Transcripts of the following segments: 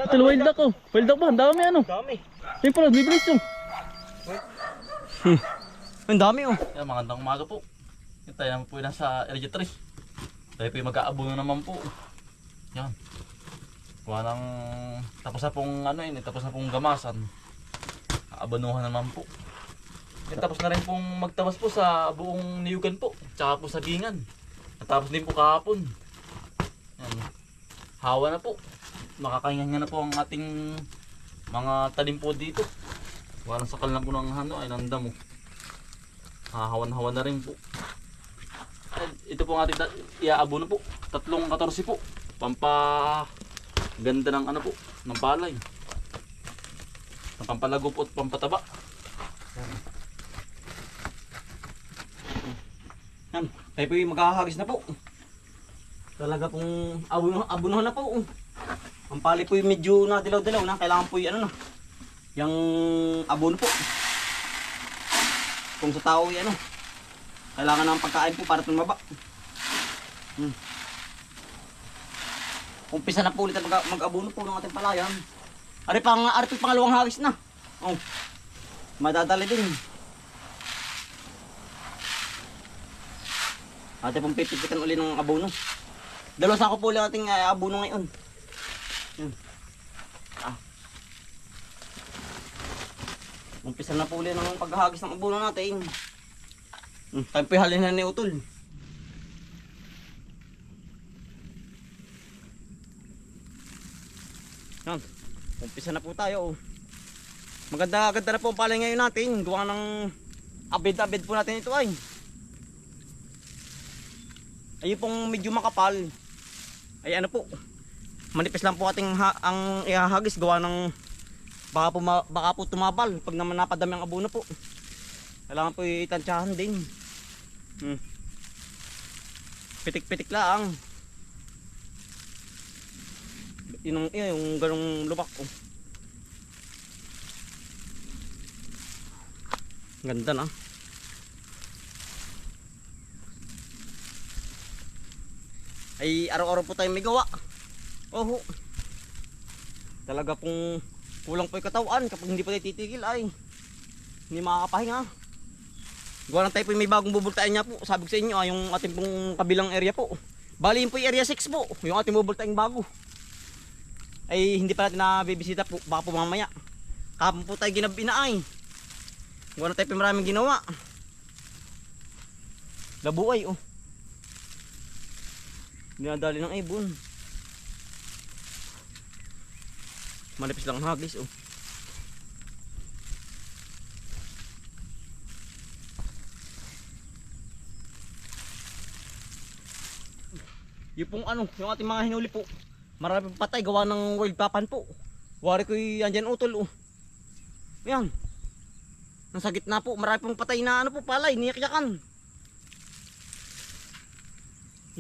Tol, wild duck oh. Wild duck ba? Ang dami ano. Dami. Yung pala, bibilis yung. Ang dami oh. Yan, magandang umaga po. Yan, tayo naman po yung nasa area 3. Tayo po yung mag-aabuno naman po. Yan. Kuha ng... Tapos na pong ano yun, tapos na pong gamasan. Aabanuhan naman po. Yan, tapos na rin pong magtabas po sa buong niyugan po. Tsaka po sa gingan. Natapos din po kahapon. Yan. Hawa na po. Makakahinga na po ang ating mga talim po dito. Walang sakal na po ng ano ay ng damo. Hahawan-hawan na rin po. Ito po ang ating iaabuno po. 3-14 po. Ganda ng ano po, ng palay. Ng pampalago po at pampataba. Yan. Tayo po yung maghahagis na po. Talaga pong abunuhan na po. Ang pali po yung medyo na dilaw-dilaw na. Kailangan po yung ano na. Yung abono po. Kung sa tao yung ano. Kailangan ng pagkain po para tumaba. Umpisa na po ulit mag-abono po ng ating palayan. Ari pangalawang hagis na. Oh. Madadali din. Ate pong pipitikan uli ng abono. 2 sako po ulit ating abono ngayon. Umpisa na po ulit ng paghahagis ng abono natin. Tayo po halin na ni Utol. Yan. Umpisa na po tayo. Maganda-ganda na po ang palay ngayon natin. Gawa ng abid-abid po natin ito ay. Ayun pong medyo makapal. Ay ano po. Manipis lang po ating ang ihahagis gawa ng baka po tumabal pag naman napadami ang abono po. Kailangan po itansyahan din. Pitik-pitik lang. Yung ganong lubak oh. Ganda na. Ay araw-araw po tayo may gawa. Oho. Talaga pong kulang po yung katawan kapag hindi po tayo titigil ay hindi makakapahinga. Gawa lang tayo po may bagong bubultain niya po. Sabi ko sa inyo yung ating pong kabilang area po. Bali yun po yung area 6 po. Yung ating bubultain bago. Ay hindi pa natin nabibisita po. Baka po mamaya. Kapon po tayo ginabina ay. Gawa lang tayo po maraming ginawa. Labuay oh. Dinadali ng ibon. Manipis lang ang hagis oh. Yung pong ano, yung ating mga hinuli po. Marami pong patay gawa ng wild papan po. Wari ko yan utol oh. Yan. Nasa gitna po, marami pong patay na ano po palay, niyakyakan.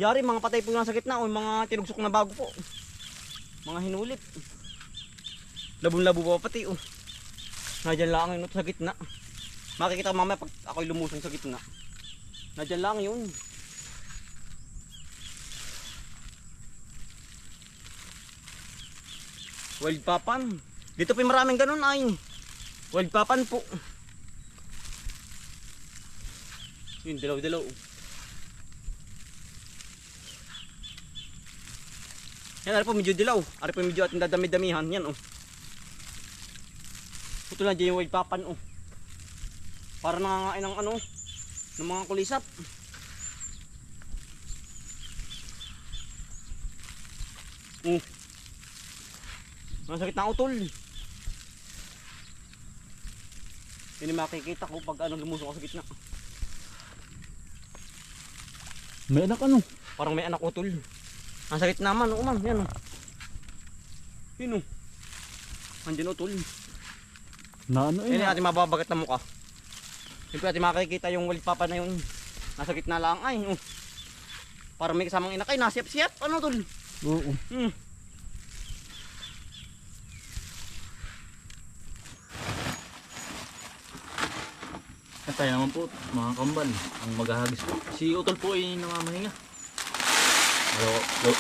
Yari mga patay po nasa gitna o mga tinugsok na bago po. Mga hinulip. Labong-labo pa pati oh. Nadyan lang yun sa gitna. Makikita mamaya pag ako'y lumusong sa gitna. Nadyan lang yun. Wild papan. Dito po maraming ganun ay. Wild papan po. Yun, dilaw-dilaw. Yan, ari po medyo dilaw. Ari po medyo ating dadami-damihan. Yan oh. Ito lang dyan yung wild papan oh. Para nangangain ng ano, ng mga kulisap. Masakit na utol. Hindi makikita ko pag ano lumusok ako sa gitna. May anak ano? Parang may anak utol. Nasa gitna man, man, yan oh. Yun oh. Andyan utol. Na ano Yan natin mababagat na mukha. Siyempre natin makikita yung wild papa na yun. Nasa gitna lang ay oh. Parang may kasamang inakay, nasiyap-siyap. Ano utol? Oo. At tayo naman po, mga kambal, ang maghahagis po. Si Utol po ay namamahinga.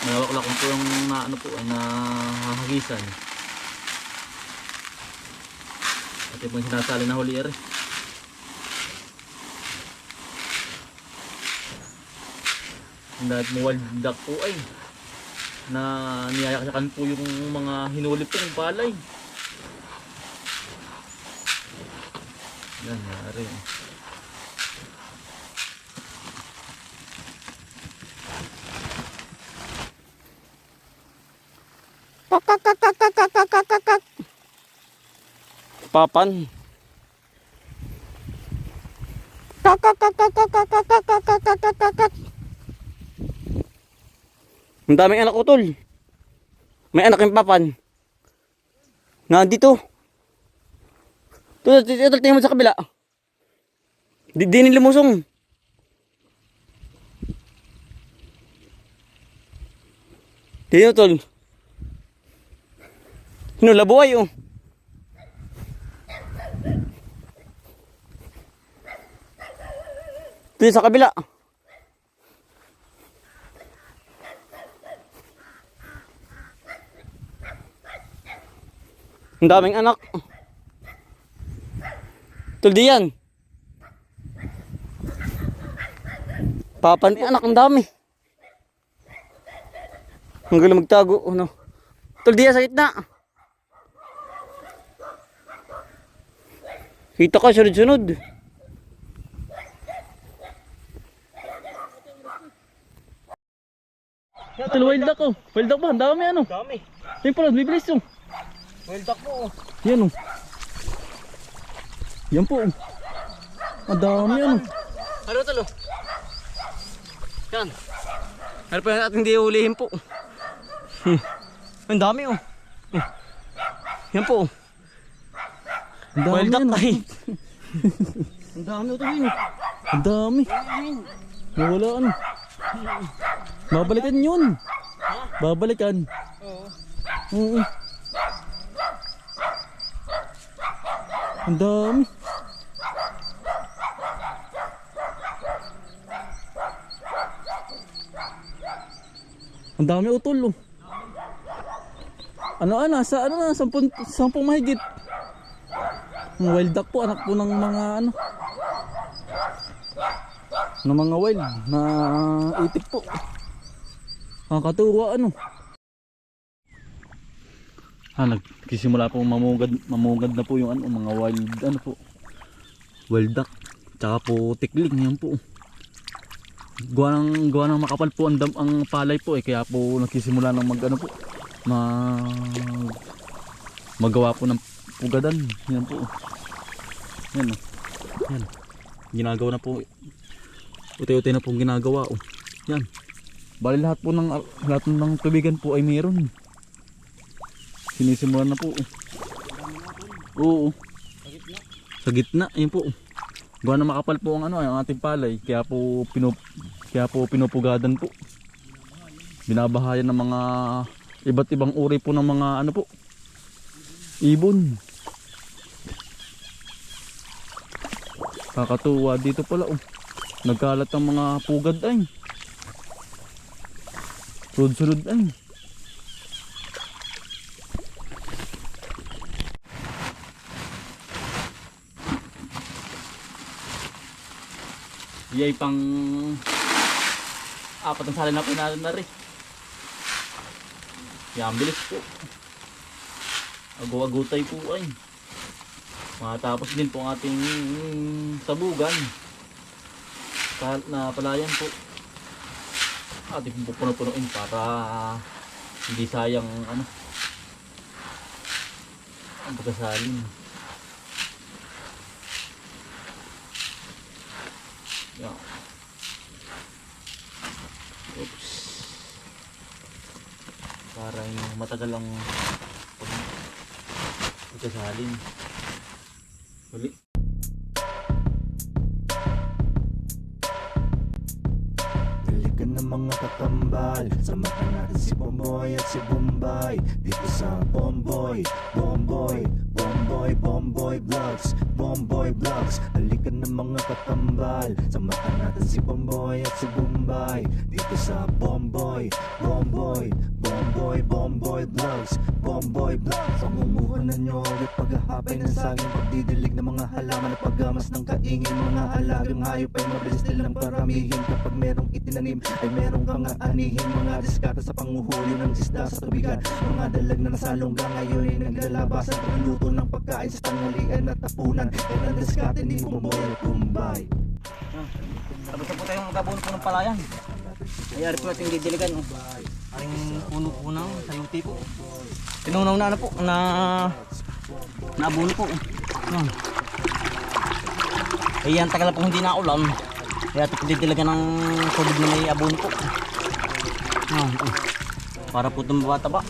Malawak-lak po yung na, ano po, ay nahahagisan. Ito pong sinasali na huli ere. Dahil mo wild duck po ay na niyayakyakan po yung mga hinuli pong palay. Yan, yari. Papan. Ang daming anak utol. May anak yung papan. Nandito. Ito, tingnan mo sa kabila. Di nila lumusong. Tingnan utol. Hinulabuhay oh. Ito sa kabila. Ang daming anak. Tuldi yan. Papan anak, ang dami. Ang galing magtago. Ano? Tuldi yan sa gitna. Kita ka, sunod-sunod. Ito wild duck oh. Wild duck ba? Ang dami ano. Dami. Yung pala, bibilis yung. Wild duck po. Yan oh. Yan po. Ang dami ano. Ano talo? Yan. Ano pa yan at hindi ulihin po. Ang dami oh. Yan po. Ang dami Wild duck ano. ay. Ang dami ito yun. Ang dami. Nawala ano. Babalikan yun. Babalikan. Oo. Ang dami. Ang dami utol oh. Sa 10 mahigit. Ang wild duck po, anak po ng mga ano. Ng mga wild na itik po. Nakakatuwa ano. Nagsisimula po mamugad na po yung ano, mga wild ano po. Wild duck, tsaka po tikling yan po. Gawa ng makapal po ang palay po kaya po nagsisimula ng magawa po ng pugadan. Yan po. Yan oh. Yan. Ginagawa na po. Uti-uti na pong ginagawa oh. Yan. Bali lahat ng tubigan po ay mayroon. Sinisimulan na po. Oo. Sa gitna, yun po. Gawa na makapal po ang ating palay, kaya po pinupugadan po. Binabahayan ng mga iba't ibang uri po ng mga ano po. Ibon. Kakatuwa dito pala oh. Nagkalat ang mga pugad ay. Sunod-sunod ay. Yay pang apat ang sali na po na rin. Yan, bilis po. Ago-agutay po ay. Matapos din po ang ating sabugan. Kahit na palayan po. Ating pupuno-punuin para hindi sayang ang pagkasalin. Yan. Oops. Para yung matagal ang pagkasalin. Uli. Dalikan ng mga kakambal, samahan natin si Bomboy at si Bombay dito sa Bomboy Vlogs. Bomboy Vlogs, halikan ng mga kakambal, samahan natin si Bomboy at si Bombay dito sa Bomboy Vlogs. Bomboy Vlog. Pangunguhanan nyo ulit paghahapay ng saging, pagdidilig ng mga halaman at paggamas ng kaingin. Mga alagang hayop ay mabilis nilang paramihin. Kapag merong itinanim ay merong kang aanihin. Mga diskarte sa panguhuli ng isda sa tubigan, mga dalag na nasalongga ngayon ay naglalabasan. Pagluto ng pagkain sa tanghalian at tapunan, yan ang diskarte ni Bomboy at Bombay. Tapos na po tayong magkabuno po ng palayan. Ayari po natin didiligan. Oh. Aring puno po ng sayuti po. Tinunaw na ano po, na nabuno po. Yan. Ayan, tagal na po hindi na ulan. Kaya ito po didiligan ng tubig na may abono po. Yan. Para po tumabataba.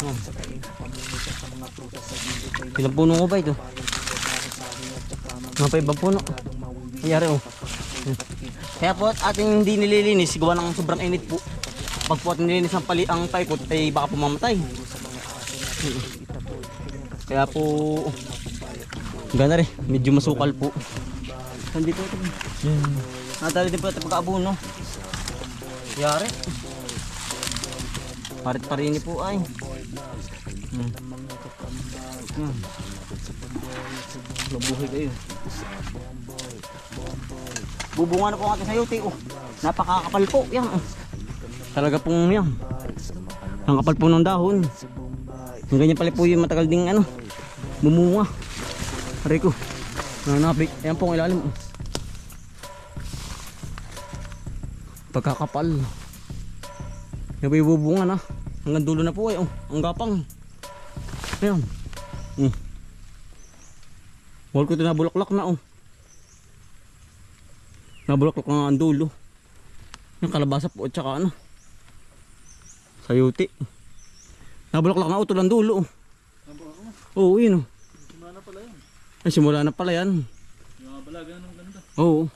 Yan. Ilang puno ko ba ito? Mga pa ibang puno. Ayari oh. Kaya po at ating hindi nililinis, gawa ng sobrang init po. Pag po ating nililinis ang paikot ay baka pumamatay. Kaya po gana rin, medyo masukal po. Nandito ito. Nadali din po ito pagkaabuno. Yari. Parit-parini po ay. Mabuhay kayo. Bubunga na po ang ating sayuti. Oh. Napakakapal po. Yan. Oh. Talaga pong yan. Ang kapal po ng dahon. Ang ganyan pala po yung matagal ding ano. Bumunga. Aray ko. Nanapik. Ayan po ang ilalim. Oh. Pagkakapal. Yan po yung bubunga na. Hanggang dulo na po ay. Oh. Ang gapang. Ayan. Wal ko ito na bulaklak na. Oh. Nabulaklak nga ang dulo. Yung kalabasa po at saka ano. Sayuti. Nabulaklak na utol ang dulo. Oo, yun oh. Simula na pala yan. Ay, simula na pala yan. Yung mga balaga ng ganda. Oo.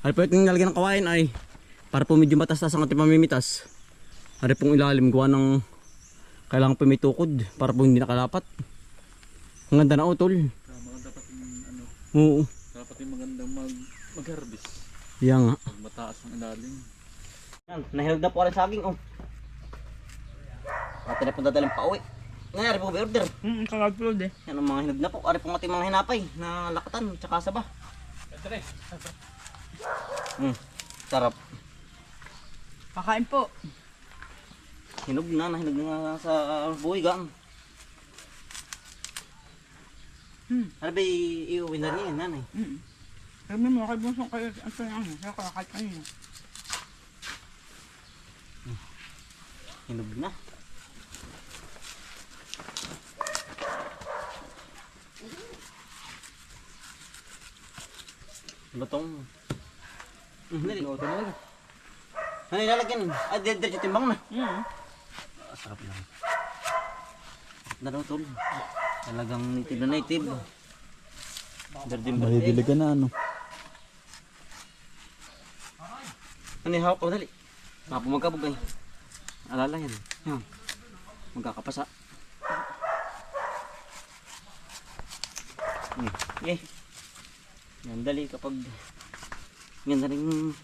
Ay, pwede yung nalagyan ng kawain ay para po medyo matas-tas ang ating pamimitas. Ay pong ilalim gawa ng kailangan po may tukod para po hindi nakalapat. Ang ganda na utol. Maganda pati ano. Oo. Dapat yung magandang mag-harvest. Yan nga. Pag mataas ang ilalim. Yan, nahilog na po rin saging. Oh. Atin na po dadalang pa uwi. Nangyari po ba order? Kag-upload eh. Yan ang mga hinog na po. Ari po ating mga hinapay na lakatan tsaka saba. Sarap. Kakain po. Hinog na nga sa buhay gang. Ano ba iuwi na rin yan, nanay? Sabi mo, kay Bunsong kayo, ang tanong, kaya kakait kanina. Hinog na. Lutong. Dali. Ano ilalagyan? Ah, diretso timbang na. Sarap lang. Dalaw tol. Talagang native na native. Madidiligan na ano. Ano yung hawak ko dali? Mapo magkabog ay. Alala yan. Yan. Magkakapasa. Eh. Yan dali kapag yan na rin.